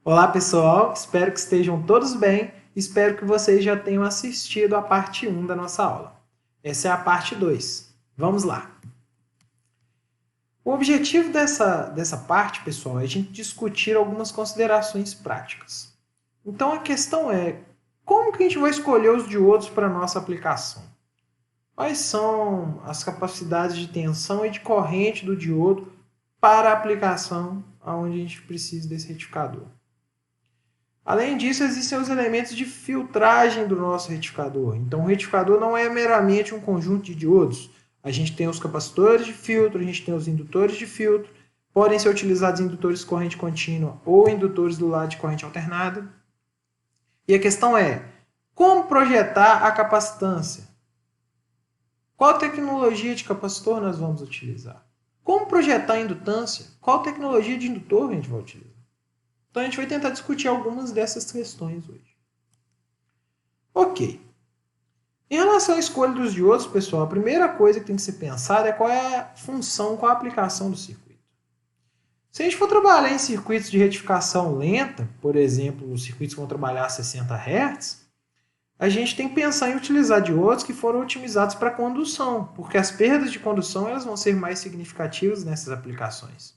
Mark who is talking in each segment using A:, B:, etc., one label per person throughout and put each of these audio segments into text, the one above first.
A: Olá pessoal, espero que estejam todos bem, espero que vocês já tenham assistido a parte 1 da nossa aula. Essa é a parte 2. Vamos lá! O objetivo dessa parte, pessoal, é a gente discutir algumas considerações práticas. Então a questão é, como que a gente vai escolher os diodos para a nossa aplicação? Quais são as capacidades de tensão e de corrente do diodo para a aplicação onde a gente precisa desse retificador? Além disso, existem os elementos de filtragem do nosso retificador. Então, o retificador não é meramente um conjunto de diodos. A gente tem os capacitores de filtro, a gente tem os indutores de filtro. Podem ser utilizados indutores de corrente contínua ou indutores do lado de corrente alternada. E a questão é, como projetar a capacitância? Qual tecnologia de capacitor nós vamos utilizar? Como projetar a indutância? Qual tecnologia de indutor a gente vai utilizar? Então a gente vai tentar discutir algumas dessas questões hoje. Ok. Em relação à escolha dos diodos, pessoal, a primeira coisa que tem que ser pensada é qual é a função, qual a aplicação do circuito. Se a gente for trabalhar em circuitos de retificação lenta, por exemplo, os circuitos que vão trabalhar a 60 Hz, a gente tem que pensar em utilizar diodos que foram otimizados para condução, porque as perdas de condução elas vão ser mais significativas nessas aplicações.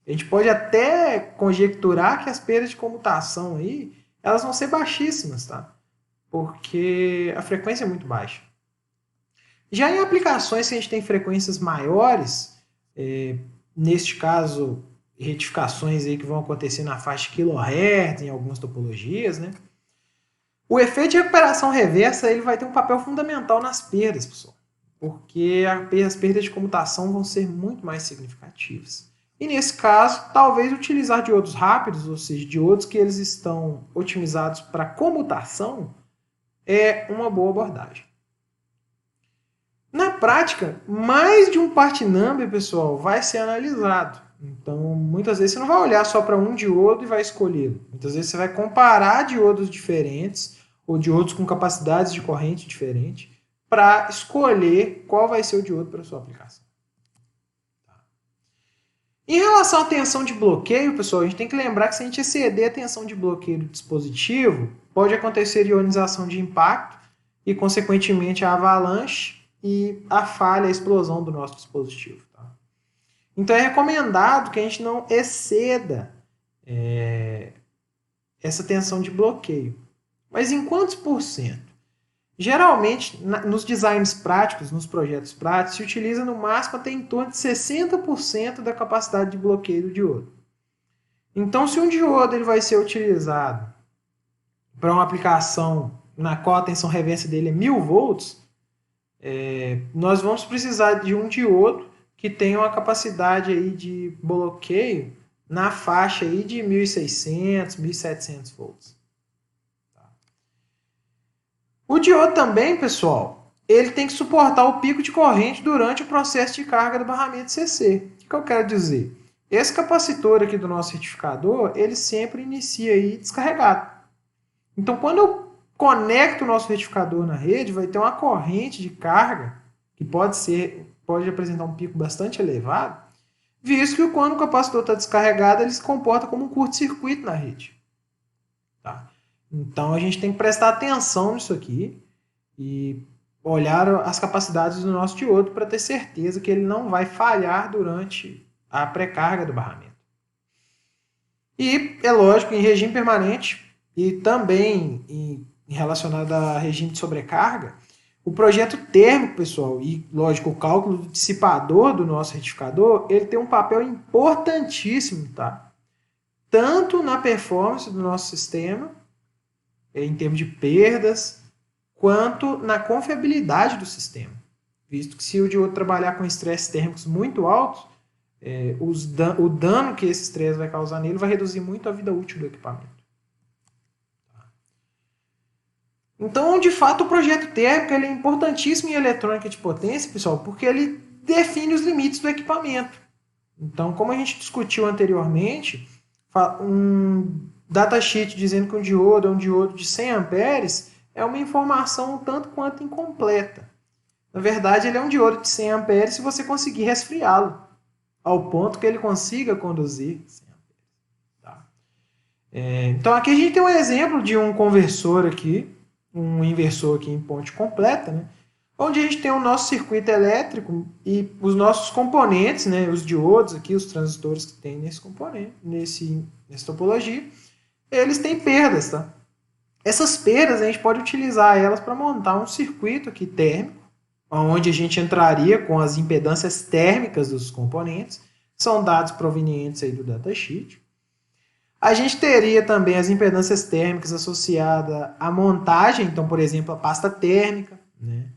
A: A gente pode até conjecturar que as perdas de comutação aí, elas vão ser baixíssimas, tá? Porque a frequência é muito baixa. Já em aplicações que a gente tem frequências maiores, neste caso, retificações aí que vão acontecer na faixa de kHz em algumas topologias, né? O efeito de recuperação reversa ele vai ter um papel fundamental nas perdas, pessoal, porque as perdas de comutação vão ser muito mais significativas. E nesse caso, talvez utilizar diodos rápidos, ou seja, diodos que eles estão otimizados para comutação, é uma boa abordagem. Na prática, mais de um part number, pessoal, vai ser analisado. Então, muitas vezes você não vai olhar só para um diodo e vai escolhê-lo. Muitas vezes você vai comparar diodos diferentes ou diodos com capacidades de corrente diferentes para escolher qual vai ser o diodo para a sua aplicação. Em relação à tensão de bloqueio, pessoal, a gente tem que lembrar que se a gente exceder a tensão de bloqueio do dispositivo, pode acontecer ionização de impacto e, consequentemente, a avalanche e a falha, a explosão do nosso dispositivo. Tá? Então, é recomendado que a gente não exceda essa tensão de bloqueio. Mas em quantos por cento? Geralmente, nos designs práticos, nos projetos práticos, se utiliza no máximo até em torno de 60% da capacidade de bloqueio do diodo. Então, se um diodo ele vai ser utilizado para uma aplicação na qual a tensão reversa dele é 1000 volts, nós vamos precisar de um diodo que tenha uma capacidade aí de bloqueio na faixa aí de 1600, 1700 volts. O diodo também, pessoal, ele tem que suportar o pico de corrente durante o processo de carga do barramento CC. O que eu quero dizer? Esse capacitor aqui do nosso retificador, ele sempre inicia aí descarregado. Então, quando eu conecto o nosso retificador na rede, vai ter uma corrente de carga que pode apresentar um pico bastante elevado, visto que quando o capacitor está descarregado, ele se comporta como um curto-circuito na rede. Tá? Então, a gente tem que prestar atenção nisso aqui e olhar as capacidades do nosso diodo para ter certeza que ele não vai falhar durante a pré-carga do barramento. E, é lógico, em regime permanente e também relacionado a regime de sobrecarga, o projeto térmico, pessoal, e, lógico, o cálculo do dissipador do nosso retificador, ele tem um papel importantíssimo, tá? Tanto na performance do nosso sistema, em termos de perdas, quanto na confiabilidade do sistema. Visto que se o diodo trabalhar com estresses térmicos muito altos, o dano que esse estresse vai causar nele vai reduzir muito a vida útil do equipamento. Então, de fato, o projeto térmico ele é importantíssimo em eletrônica de potência, pessoal, porque ele define os limites do equipamento. Então, como a gente discutiu anteriormente, um datasheet dizendo que um diodo é um diodo de 100 amperes é uma informação um tanto quanto incompleta. Na verdade, ele é um diodo de 100 amperes se você conseguir resfriá-lo, ao ponto que ele consiga conduzir 100 amperes. Tá? Então aqui a gente tem um exemplo de um conversor aqui, um inversor aqui em ponte completa, né? Onde a gente tem o nosso circuito elétrico e os nossos componentes, né? Os diodos aqui, os transistores que tem nesse componente, nessa topologia, eles têm perdas, tá? Essas perdas a gente pode utilizar elas para montar um circuito aqui térmico, onde a gente entraria com as impedâncias térmicas dos componentes, são dados provenientes aí do datasheet. A gente teria também as impedâncias térmicas associadas à montagem, então, por exemplo, a pasta térmica, né?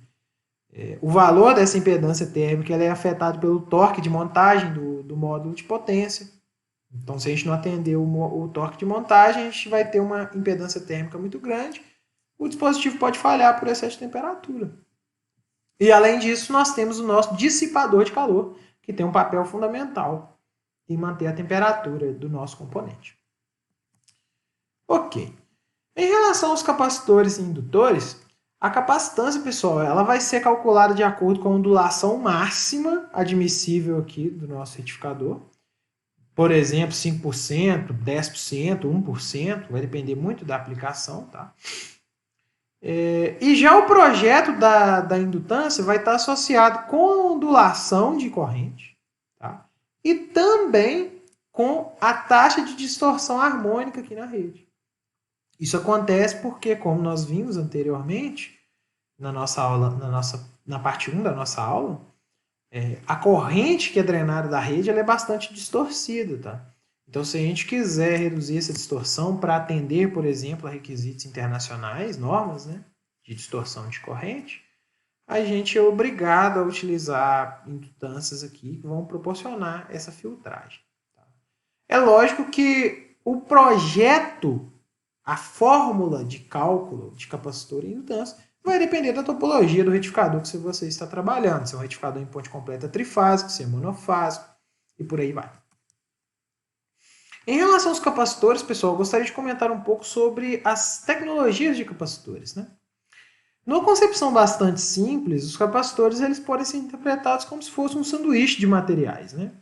A: O valor dessa impedância térmica ela é afetado pelo torque de montagem do módulo de potência. Então, se a gente não atender o torque de montagem, a gente vai ter uma impedância térmica muito grande. O dispositivo pode falhar por excesso de temperatura. E, além disso, nós temos o nosso dissipador de calor, que tem um papel fundamental em manter a temperatura do nosso componente. Ok. Em relação aos capacitores e indutores, a capacitância, pessoal, ela vai ser calculada de acordo com a ondulação máxima admissível aqui do nosso retificador. Por exemplo, 5%, 10%, 1%, vai depender muito da aplicação, tá? E já o projeto da indutância vai estar associado com ondulação de corrente, tá? E também com a taxa de distorção harmônica aqui na rede. Isso acontece porque, como nós vimos anteriormente, na nossa aula, na parte 1 da nossa aula, a corrente que é drenada da rede ela é bastante distorcida, tá? Então, se a gente quiser reduzir essa distorção para atender, por exemplo, a requisitos internacionais, normas, né, de distorção de corrente, a gente é obrigado a utilizar indutâncias aqui que vão proporcionar essa filtragem. Tá? É lógico que o projeto, a fórmula de cálculo de capacitor e indutância vai depender da topologia do retificador que você está trabalhando. Se é um retificador em ponte completa trifásico, se é monofásico e por aí vai. Em relação aos capacitores, pessoal, eu gostaria de comentar um pouco sobre as tecnologias de capacitores, né? Numa concepção bastante simples, os capacitores eles podem ser interpretados como se fosse um sanduíche de materiais, né?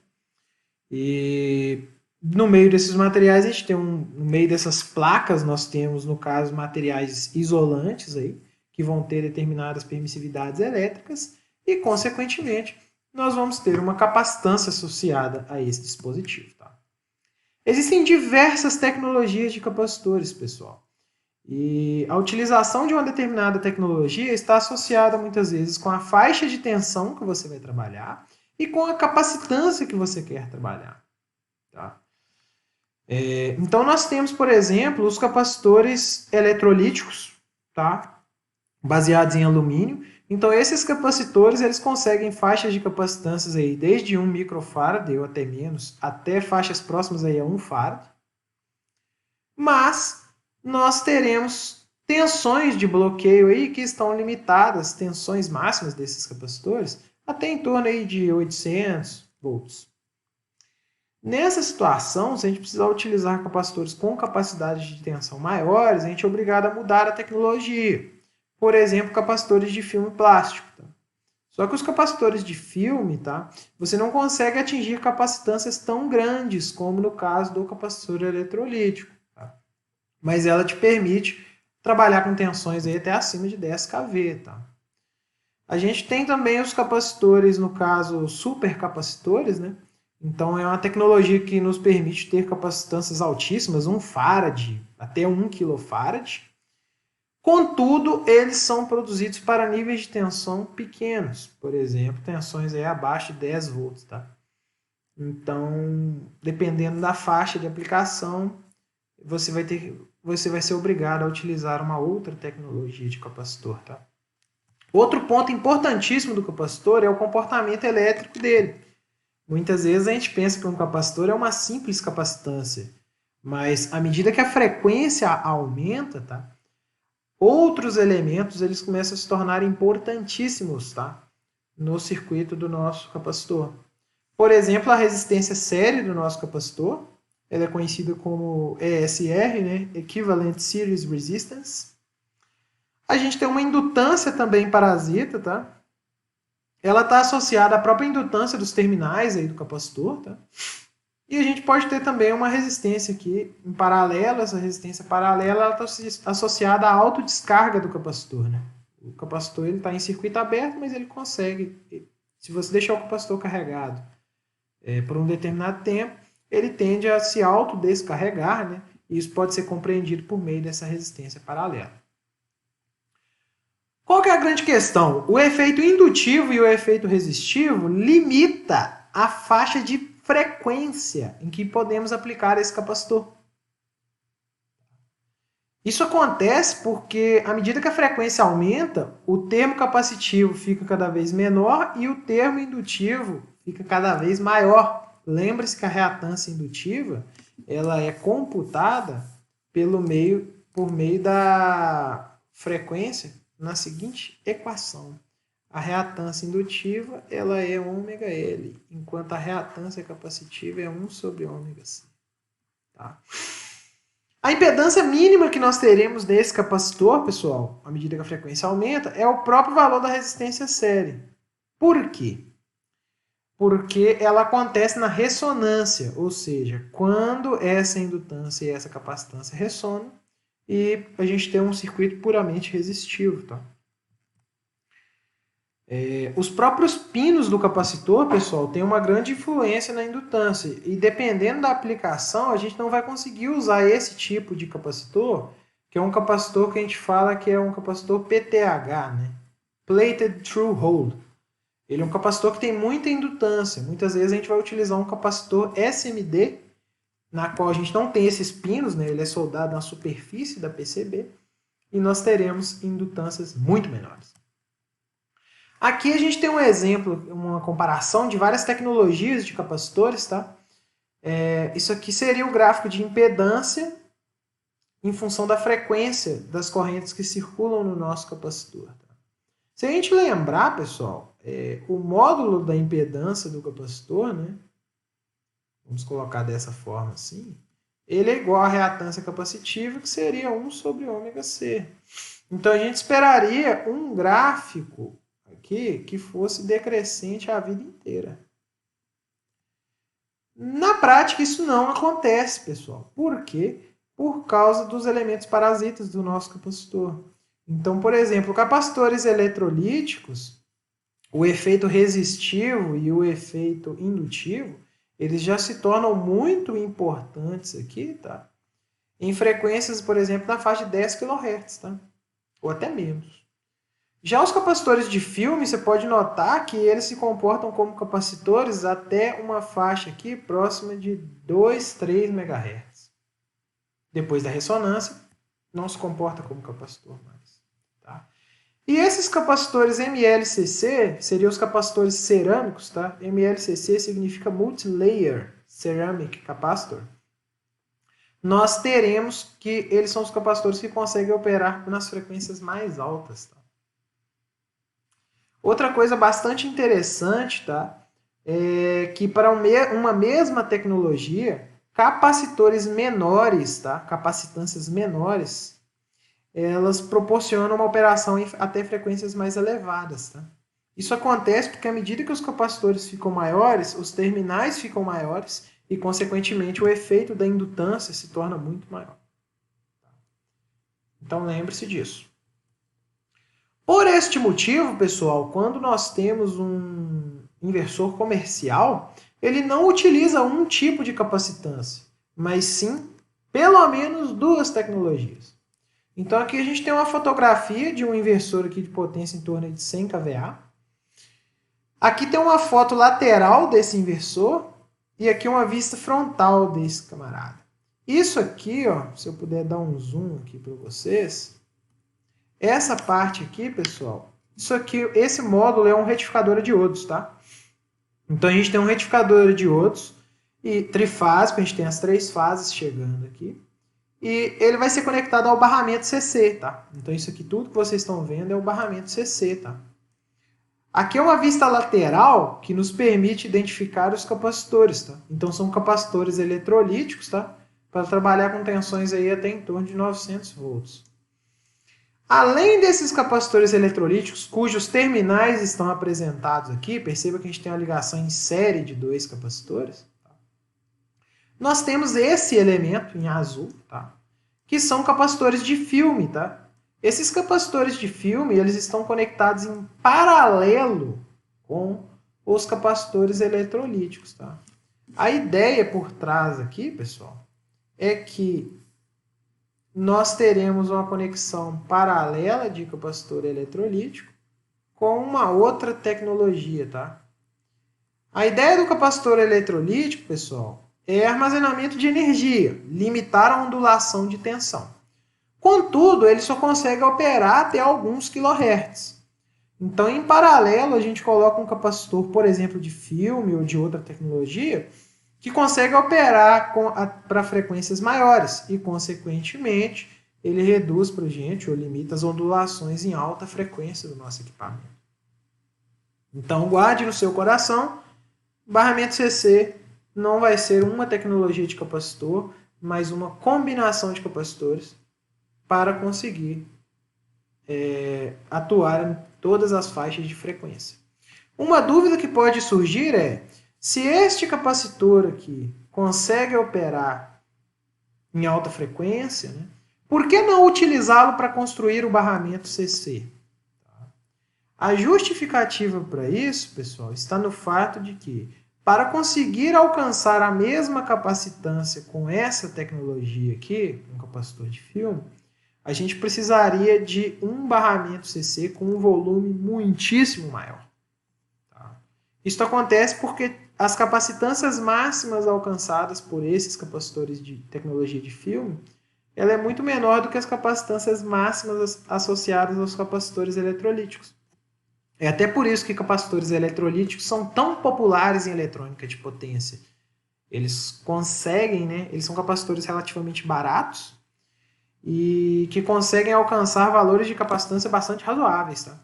A: E no meio desses materiais, a gente tem no meio dessas placas, nós temos, no caso, materiais isolantes aí, que vão ter determinadas permissividades elétricas e, consequentemente, nós vamos ter uma capacitância associada a esse dispositivo. Tá? Existem diversas tecnologias de capacitores, pessoal. E a utilização de uma determinada tecnologia está associada muitas vezes com a faixa de tensão que você vai trabalhar e com a capacitância que você quer trabalhar. Tá? Então, nós temos, por exemplo, os capacitores eletrolíticos, tá? Baseados em alumínio. Então, esses capacitores eles conseguem faixas de capacitâncias aí, desde 1 microfarad ou até menos, até faixas próximas aí a 1 farad. Mas nós teremos tensões de bloqueio aí que estão limitadas, tensões máximas desses capacitores, até em torno aí de 800 volts. Nessa situação, se a gente precisar utilizar capacitores com capacidades de tensão maiores, a gente é obrigado a mudar a tecnologia. Por exemplo, capacitores de filme plástico. Tá? Só que os capacitores de filme, tá? Você não consegue atingir capacitâncias tão grandes como no caso do capacitor eletrolítico. Tá? Mas ela te permite trabalhar com tensões aí até acima de 10 kV. Tá? A gente tem também os capacitores, no caso, supercapacitores, né? Então, é uma tecnologia que nos permite ter capacitâncias altíssimas, 1 farad até 1 kF. Contudo, eles são produzidos para níveis de tensão pequenos. Por exemplo, tensões aí abaixo de 10 volts. Tá? Então, dependendo da faixa de aplicação, você vai ser obrigado a utilizar uma outra tecnologia de capacitor. Tá? Outro ponto importantíssimo do capacitor é o comportamento elétrico dele. Muitas vezes a gente pensa que um capacitor é uma simples capacitância, mas à medida que a frequência aumenta, tá? Outros elementos eles começam a se tornar importantíssimos, tá? No circuito do nosso capacitor. Por exemplo, a resistência série do nosso capacitor, ela é conhecida como ESR, né? Equivalent Series Resistance. A gente tem uma indutância também parasita, tá? Ela está associada à própria indutância dos terminais aí do capacitor, tá? E a gente pode ter também uma resistência aqui em paralelo. Essa resistência paralela está associada à autodescarga do capacitor, né? O capacitor está em circuito aberto, mas ele consegue, se você deixar o capacitor carregado por um determinado tempo, ele tende a se autodescarregar, né? E isso pode ser compreendido por meio dessa resistência paralela. Qual que é a grande questão? O efeito indutivo e o efeito resistivo limita a faixa de frequência em que podemos aplicar esse capacitor. Isso acontece porque, à medida que a frequência aumenta, o termo capacitivo fica cada vez menor e o termo indutivo fica cada vez maior. Lembre-se que a reatância indutiva ela é computada por meio da frequência na seguinte equação. A reatância indutiva ela é ômega-L, enquanto a reatância capacitiva é 1 sobre ômega-C. Tá? A impedância mínima que nós teremos nesse capacitor, pessoal, à medida que a frequência aumenta, é o próprio valor da resistência série. Por quê? Porque ela acontece na ressonância, ou seja, quando essa indutância e essa capacitância ressonam e a gente tem um circuito puramente resistivo. Tá? Os próprios pinos do capacitor, pessoal, têm uma grande influência na indutância. E dependendo da aplicação, a gente não vai conseguir usar esse tipo de capacitor, que é um capacitor que a gente fala que é um capacitor PTH, né? Plated Through Hole. Ele é um capacitor que tem muita indutância. Muitas vezes a gente vai utilizar um capacitor SMD, na qual a gente não tem esses pinos, né? Ele é soldado na superfície da PCB, e nós teremos indutâncias muito menores. Aqui a gente tem um exemplo, uma comparação de várias tecnologias de capacitores. Tá? Isso aqui seria o gráfico de impedância em função da frequência das correntes que circulam no nosso capacitor. Tá? Se a gente lembrar, pessoal, o módulo da impedância do capacitor, né? Vamos colocar dessa forma assim, ele é igual à reatância capacitiva, que seria 1 sobre ômega-C. Então a gente esperaria um gráfico aqui que fosse decrescente a vida inteira. Na prática, isso não acontece, pessoal. Por quê? Por causa dos elementos parasitas do nosso capacitor. Então, por exemplo, capacitores eletrolíticos, o efeito resistivo e o efeito indutivo, eles já se tornam muito importantes aqui, tá? Em frequências, por exemplo, na faixa de 10 kHz, tá? Ou até menos. Já os capacitores de filme, você pode notar que eles se comportam como capacitores até uma faixa aqui próxima de 2, 3 MHz. Depois da ressonância, não se comporta como capacitor mais. Tá? E esses capacitores MLCC seriam os capacitores cerâmicos. Tá? MLCC significa Multilayer Ceramic Capacitor. Nós teremos que eles são os capacitores que conseguem operar nas frequências mais altas. Tá? Outra coisa bastante interessante, tá? É que para uma mesma tecnologia, capacitores menores, tá? Capacitâncias menores, elas proporcionam uma operação até frequências mais elevadas. Tá? Isso acontece porque à medida que os capacitores ficam maiores, os terminais ficam maiores e, consequentemente, o efeito da indutância se torna muito maior. Então, lembre-se disso. Por este motivo, pessoal, quando nós temos um inversor comercial, ele não utiliza um tipo de capacitância, mas sim, pelo menos, duas tecnologias. Então, aqui a gente tem uma fotografia de um inversor aqui de potência em torno de 100 kVA. Aqui tem uma foto lateral desse inversor e aqui uma vista frontal desse camarada. Isso aqui, ó, se eu puder dar um zoom aqui para vocês... Essa parte aqui, pessoal, isso aqui, esse módulo é um retificador de diodos, tá? Então a gente tem um retificador de diodos e trifásico, a gente tem as 3 fases chegando aqui. E ele vai ser conectado ao barramento CC, tá? Então isso aqui tudo que vocês estão vendo é o barramento CC, tá? Aqui é uma vista lateral que nos permite identificar os capacitores, tá? Então são capacitores eletrolíticos, tá? Para trabalhar com tensões aí até em torno de 900 volts. Além desses capacitores eletrolíticos, cujos terminais estão apresentados aqui, perceba que a gente tem uma ligação em série de 2 capacitores. nós temos esse elemento em azul, tá? Que são capacitores de filme, tá? Esses capacitores de filme, eles estão conectados em paralelo com os capacitores eletrolíticos, tá? A ideia por trás aqui, pessoal, é que nós teremos uma conexão paralela de capacitor eletrolítico com uma outra tecnologia, tá? A ideia do capacitor eletrolítico, pessoal, é armazenamento de energia, limitar a ondulação de tensão. Contudo, ele só consegue operar até alguns kHz. Então, em paralelo, a gente coloca um capacitor, por exemplo, de filme ou de outra tecnologia, que consegue operar para frequências maiores e, consequentemente, ele reduz para a gente ou limita as ondulações em alta frequência do nosso equipamento. Então, guarde no seu coração, barramento CC não vai ser uma tecnologia de capacitor, mas uma combinação de capacitores para conseguir atuar em todas as faixas de frequência. Uma dúvida que pode surgir é, se este capacitor aqui consegue operar em alta frequência, né, por que não utilizá-lo para construir o barramento CC? A justificativa para isso, pessoal, está no fato de que, para conseguir alcançar a mesma capacitância com essa tecnologia aqui, um capacitor de filme, a gente precisaria de um barramento CC com um volume muitíssimo maior. Tá? Isso acontece porque as capacitâncias máximas alcançadas por esses capacitores de tecnologia de filme, ela é muito menor do que as capacitâncias máximas associadas aos capacitores eletrolíticos. É até por isso que capacitores eletrolíticos são tão populares em eletrônica de potência. Eles conseguem, né? Eles são capacitores relativamente baratos e que conseguem alcançar valores de capacitância bastante razoáveis, tá?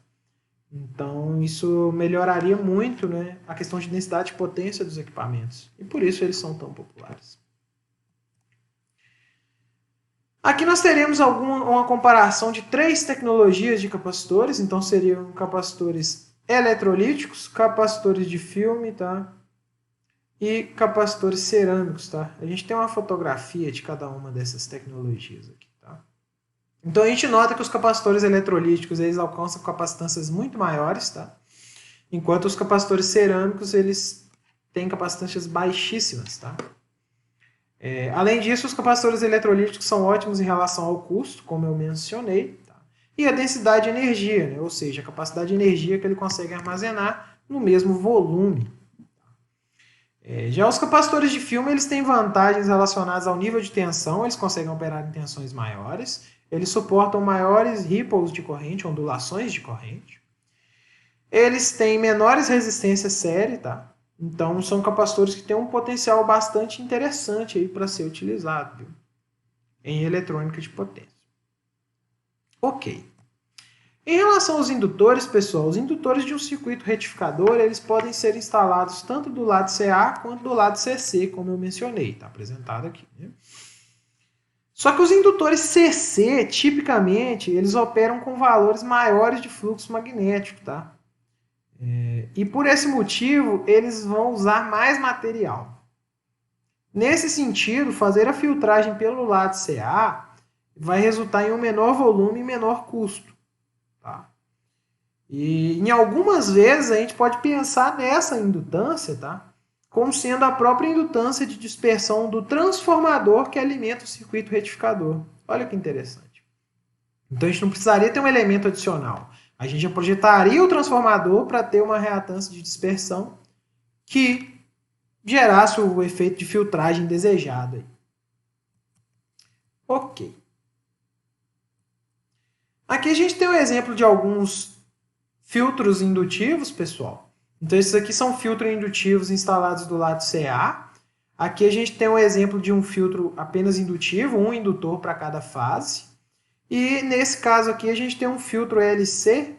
A: Então, isso melhoraria muito, né, a questão de densidade de potência dos equipamentos. E por isso eles são tão populares. Aqui nós teremos uma comparação de 3 tecnologias de capacitores. Então, seriam capacitores eletrolíticos, capacitores de filme, tá? E capacitores cerâmicos, tá? A gente tem uma fotografia de cada uma dessas tecnologias aqui, tá? Então, a gente nota que os capacitores eletrolíticos, eles alcançam capacitâncias muito maiores, tá? Enquanto os capacitores cerâmicos, eles têm capacitâncias baixíssimas, tá? Além disso, os capacitores eletrolíticos são ótimos em relação ao custo, como eu mencionei, tá? E a densidade de energia, né? Ou seja, a capacidade de energia que ele consegue armazenar no mesmo volume. Já os capacitores de filme, eles têm vantagens relacionadas ao nível de tensão, eles conseguem operar em tensões maiores, eles suportam maiores ripples de corrente, ondulações de corrente, eles têm menores resistências série, tá? Então, são capacitores que têm um potencial bastante interessante para ser utilizado, viu? Em eletrônica de potência. Ok. Em relação aos indutores, pessoal, os indutores de um circuito retificador, eles podem ser instalados tanto do lado CA quanto do lado CC, como eu mencionei, está apresentado aqui, né? Só que os indutores CC, tipicamente, eles operam com valores maiores de fluxo magnético, tá? E por esse motivo, eles vão usar mais material. Nesse sentido, fazer a filtragem pelo lado CA vai resultar em um menor volume e menor custo. Tá? E em algumas vezes a gente pode pensar nessa indutância, tá? Como sendo a própria indutância de dispersão do transformador que alimenta o circuito retificador. Olha que interessante. Então a gente não precisaria ter um elemento adicional. A gente já projetaria o transformador para ter uma reatância de dispersão que gerasse o efeito de filtragem desejado. Aí. Ok. Aqui a gente tem um exemplo de alguns filtros indutivos, pessoal. Então esses aqui são filtros indutivos instalados do lado CA. Aqui a gente tem um exemplo de um filtro apenas indutivo, um indutor para cada fase. E nesse caso aqui a gente tem um filtro LC.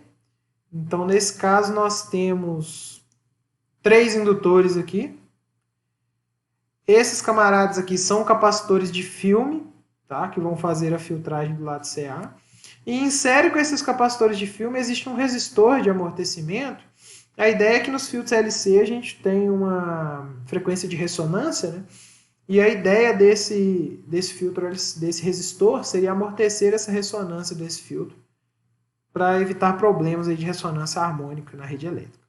A: Então nesse caso nós temos 3 indutores aqui. Esses camaradas aqui são capacitores de filme, tá? Que vão fazer a filtragem do lado CA. E em série com esses capacitores de filme existe um resistor de amortecimento. A ideia é que nos filtros LC a gente tem uma frequência de ressonância, né? E a ideia desse filtro, desse resistor, seria amortecer essa ressonância desse filtro para evitar problemas aí de ressonância harmônica na rede elétrica.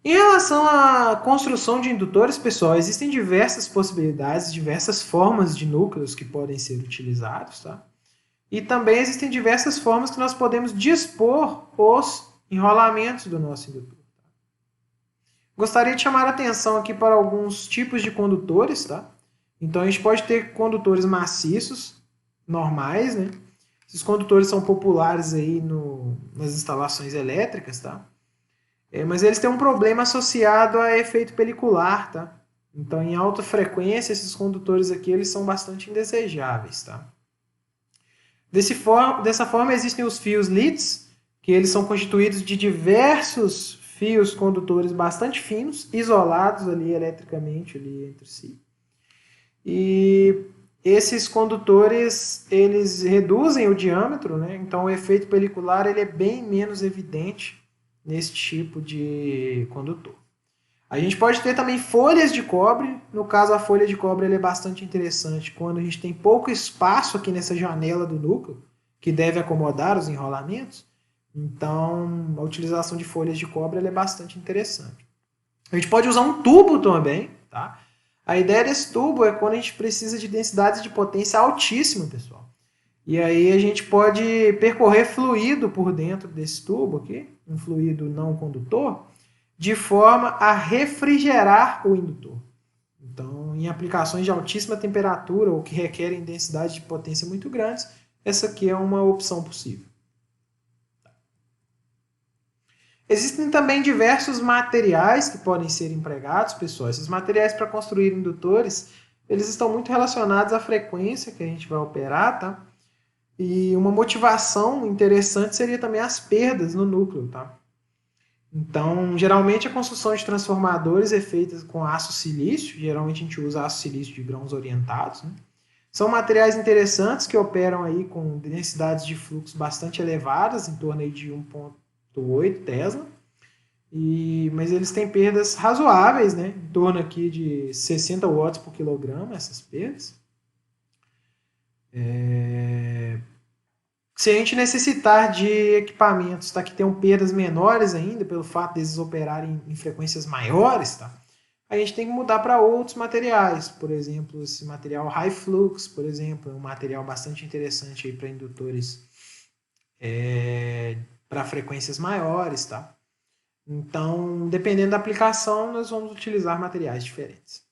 A: Em relação à construção de indutores, pessoal, existem diversas possibilidades, diversas formas de núcleos que podem ser utilizados, tá? E também existem diversas formas que nós podemos dispor os enrolamentos do nosso indutor. Gostaria de chamar a atenção aqui para alguns tipos de condutores, tá? Então a gente pode ter condutores maciços, normais, né? Esses condutores são populares aí nas instalações elétricas, tá? Mas eles têm um problema associado a efeito pelicular, tá? Então, em alta frequência, esses condutores aqui eles são bastante indesejáveis, tá? Dessa forma, existem os fios LITs, que eles são constituídos de diversos fios condutores bastante finos, isolados ali eletricamente ali entre si. E esses condutores, eles reduzem o diâmetro, né? Então o efeito pelicular ele é bem menos evidente nesse tipo de condutor. A gente pode ter também folhas de cobre. No caso, a folha de cobre ela é bastante interessante quando a gente tem pouco espaço aqui nessa janela do núcleo, que deve acomodar os enrolamentos. Então, a utilização de folhas de cobre ela é bastante interessante. A gente pode usar um tubo também, tá? A ideia desse tubo é quando a gente precisa de densidades de potência altíssima, pessoal. E aí a gente pode percorrer fluido por dentro desse tubo aqui, um fluido não condutor, de forma a refrigerar o indutor. Então, em aplicações de altíssima temperatura ou que requerem densidades de potência muito grandes, essa aqui é uma opção possível. Existem também diversos materiais que podem ser empregados, pessoal. Esses materiais para construir indutores, eles estão muito relacionados à frequência que a gente vai operar, tá? E uma motivação interessante seria também as perdas no núcleo, tá? Então, geralmente a construção de transformadores é feita com aço silício, geralmente a gente usa aço silício de grãos orientados, né? São materiais interessantes que operam aí com densidades de fluxo bastante elevadas, em torno aí de 1,8 Tesla, mas eles têm perdas razoáveis, né? Em torno aqui de 60 watts por quilograma, essas perdas. Se a gente necessitar de equipamentos tá, que tenham perdas menores ainda, pelo fato deles operarem em frequências maiores, tá? A gente tem que mudar para outros materiais. Por exemplo, esse material high flux, por exemplo, é um material bastante interessante para indutores para frequências maiores, tá? Então, dependendo da aplicação, nós vamos utilizar materiais diferentes.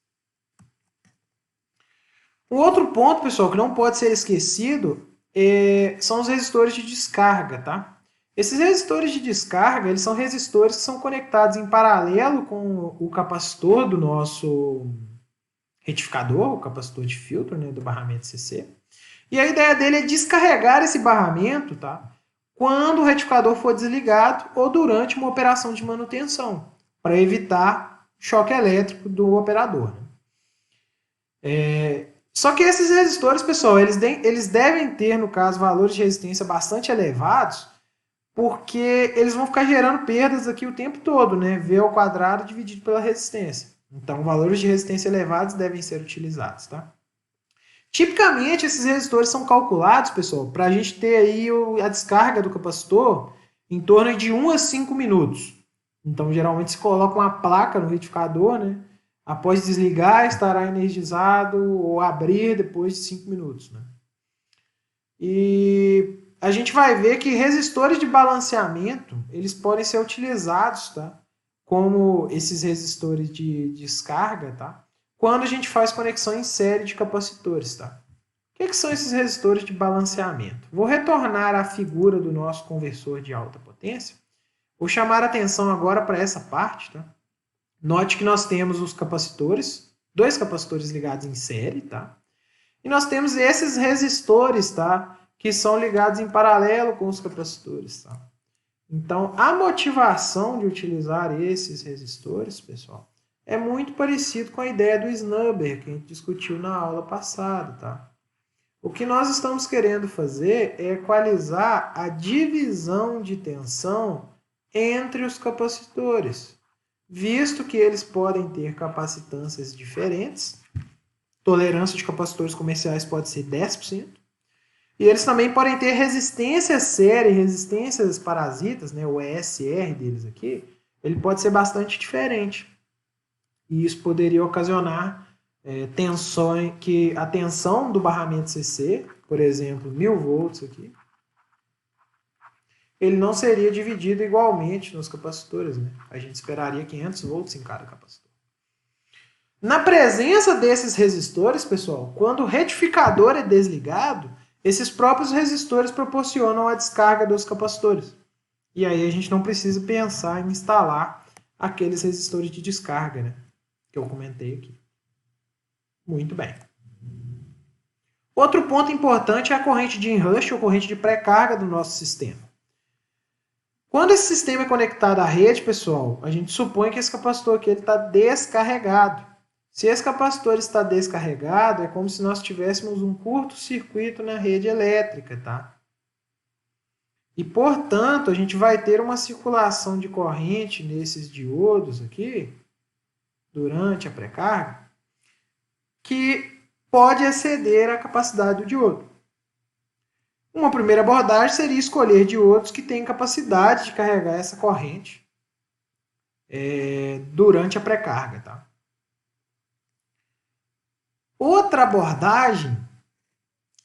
A: Um outro ponto, pessoal, que não pode ser esquecido são os resistores de descarga, tá? Esses resistores de descarga, eles são resistores que são conectados em paralelo com o capacitor do nosso retificador, o capacitor de filtro, né, do barramento CC. E a ideia dele é descarregar esse barramento, tá? Quando o retificador for desligado ou durante uma operação de manutenção, para evitar choque elétrico do operador. Só que esses resistores, pessoal, eles devem ter, no caso, valores de resistência bastante elevados, porque eles vão ficar gerando perdas aqui o tempo todo, né? V ao quadrado dividido pela resistência. Então, valores de resistência elevados devem ser utilizados, tá? Tipicamente, esses resistores são calculados, pessoal, para a gente ter aí a descarga do capacitor em torno de 1 a 5 minutos. Então, geralmente se coloca uma placa no retificador, né? Após desligar, estará energizado ou abrir depois de 5 minutos, né? E a gente vai ver que resistores de balanceamento, eles podem ser utilizados, tá? Como esses resistores de descarga, tá? Quando a gente faz conexão em série de capacitores, tá? O que são esses resistores de balanceamento? Vou retornar à figura do nosso conversor de alta potência. Vou chamar a atenção agora para essa parte, tá? Note que nós temos os capacitores, 2 capacitores ligados em série, tá? E nós temos esses resistores, tá? Que são ligados em paralelo com os capacitores, tá? Então, a motivação de utilizar esses resistores, pessoal, é muito parecido com a ideia do snubber que a gente discutiu na aula passada, tá? O que nós estamos querendo fazer é equalizar a divisão de tensão entre os capacitores. visto que eles podem ter capacitâncias diferentes. Tolerância de capacitores comerciais pode ser 10%. E eles também podem ter resistência séria e resistências parasitas, né, o ESR deles aqui, ele pode ser bastante diferente. E isso poderia ocasionar tensões, que a tensão do barramento CC, por exemplo, 1000 volts aqui, ele não seria dividido igualmente nos capacitores, né? A gente esperaria 500 volts em cada capacitor. Na presença desses resistores, pessoal, quando o retificador é desligado, esses próprios resistores proporcionam a descarga dos capacitores. E aí a gente não precisa pensar em instalar aqueles resistores de descarga, né? Que eu comentei aqui. Muito bem. Outro ponto importante é a corrente de inrush ou corrente de pré-carga do nosso sistema. Quando esse sistema é conectado à rede, pessoal, a gente supõe que esse capacitor aqui está descarregado. Se esse capacitor está descarregado, é como se nós tivéssemos um curto-circuito na rede elétrica, tá? E, portanto, a gente vai ter uma circulação de corrente nesses diodos aqui, durante a pré-carga, que pode exceder a capacidade do diodo. Uma primeira abordagem seria escolher diodos que têm capacidade de carregar essa corrente durante a pré-carga, tá? Outra abordagem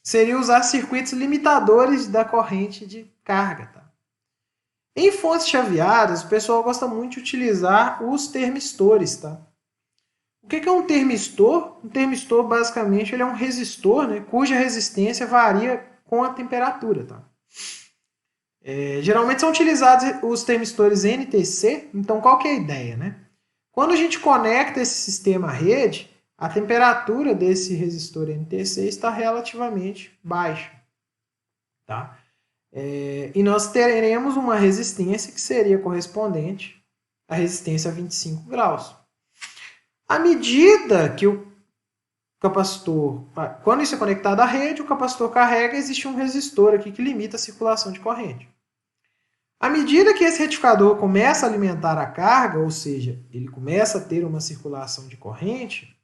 A: seria usar circuitos limitadores da corrente de carga, tá? Em fontes chaveadas, o pessoal gosta muito de utilizar os termistores, tá? O que é um termistor? Um termistor, basicamente, ele é um resistor, né, cuja resistência varia com a temperatura, tá? Geralmente são utilizados os termistores NTC. Então, qual que é a ideia, né? Quando a gente conecta esse sistema à rede, a temperatura desse resistor NTC está relativamente baixa, tá? E nós teremos uma resistência que seria correspondente à resistência a 25 graus. À medida que o capacitor, quando isso é conectado à rede, o capacitor carrega, existe um resistor aqui que limita a circulação de corrente. À medida que esse retificador começa a alimentar a carga, ou seja, ele começa a ter uma circulação de corrente,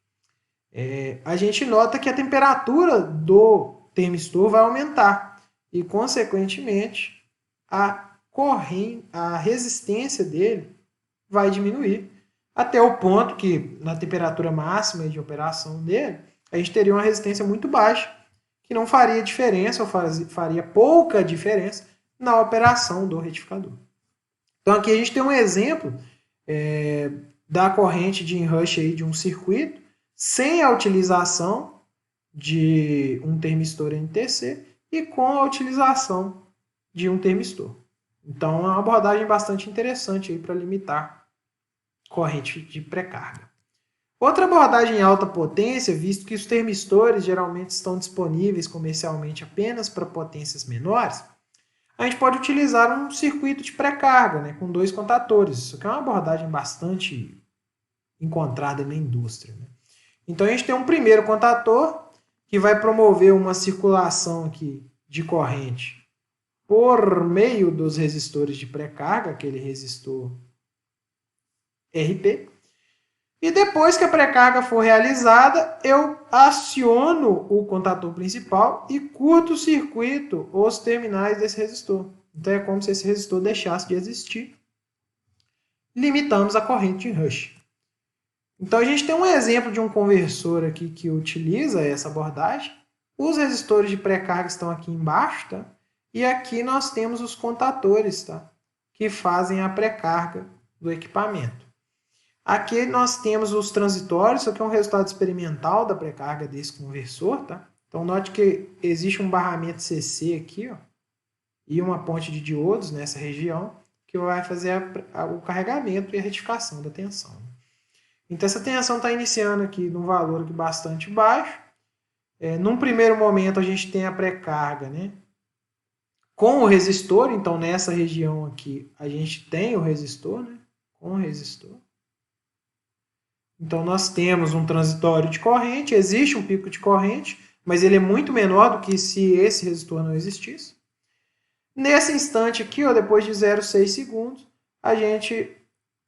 A: a gente nota que a temperatura do termistor vai aumentar e, consequentemente, a resistência dele vai diminuir, até o ponto que, na temperatura máxima de operação dele, a gente teria uma resistência muito baixa, que não faria diferença, ou faria pouca diferença na operação do retificador. Então aqui a gente tem um exemplo da corrente de inrush aí de um circuito, sem a utilização de um termistor NTC e com a utilização de um termistor. Então é uma abordagem bastante interessante para limitar corrente de pré-carga. Outra abordagem em alta potência, visto que os termistores geralmente estão disponíveis comercialmente apenas para potências menores, a gente pode utilizar um circuito de pré-carga, né, com 2 contatores. Isso aqui é uma abordagem bastante encontrada na indústria, né? Então a gente tem um primeiro contator que vai promover uma circulação aqui de corrente por meio dos resistores de pré-carga, aquele resistor RP. E depois que a pré-carga for realizada, eu aciono o contator principal e curto-circuito os terminais desse resistor. Então é como se esse resistor deixasse de existir. Limitamos a corrente de inrush. Então a gente tem um exemplo de um conversor aqui que utiliza essa abordagem. Os resistores de pré-carga estão aqui embaixo, tá? E aqui nós temos os contatores, tá? Que fazem a pré-carga do equipamento. Aqui nós temos os transitórios, isso aqui é um resultado experimental da pré-carga desse conversor, tá? Então note que existe um barramento CC aqui, ó, e uma ponte de diodos nessa região, que vai fazer o carregamento e a retificação da tensão. Então essa tensão está iniciando aqui num valor aqui bastante baixo. Num primeiro momento a gente tem a pré-carga, né, com o resistor. Então nessa região aqui a gente tem o resistor, né, com o resistor. Então nós temos um transitório de corrente, existe um pico de corrente, mas ele é muito menor do que se esse resistor não existisse. Nesse instante aqui, ó, depois de 0,6 segundos, a gente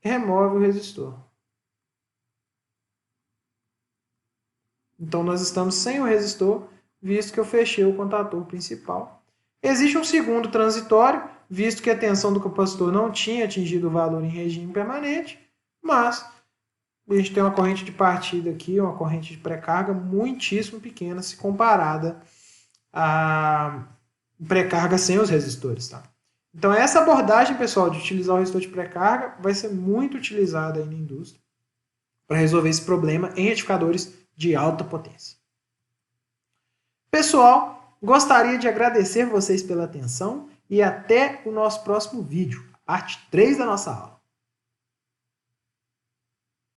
A: remove o resistor. Então, nós estamos sem o resistor, visto que eu fechei o contator principal. Existe um segundo transitório, visto que a tensão do capacitor não tinha atingido o valor em regime permanente, mas a gente tem uma corrente de partida aqui, uma corrente de pré-carga muitíssimo pequena se comparada à pré-carga sem os resistores. Tá? Então, essa abordagem, pessoal, de utilizar o resistor de pré-carga vai ser muito utilizada aí na indústria para resolver esse problema em retificadores de alta potência. Pessoal, gostaria de agradecer vocês pela atenção e até o nosso próximo vídeo, parte 3 da nossa aula.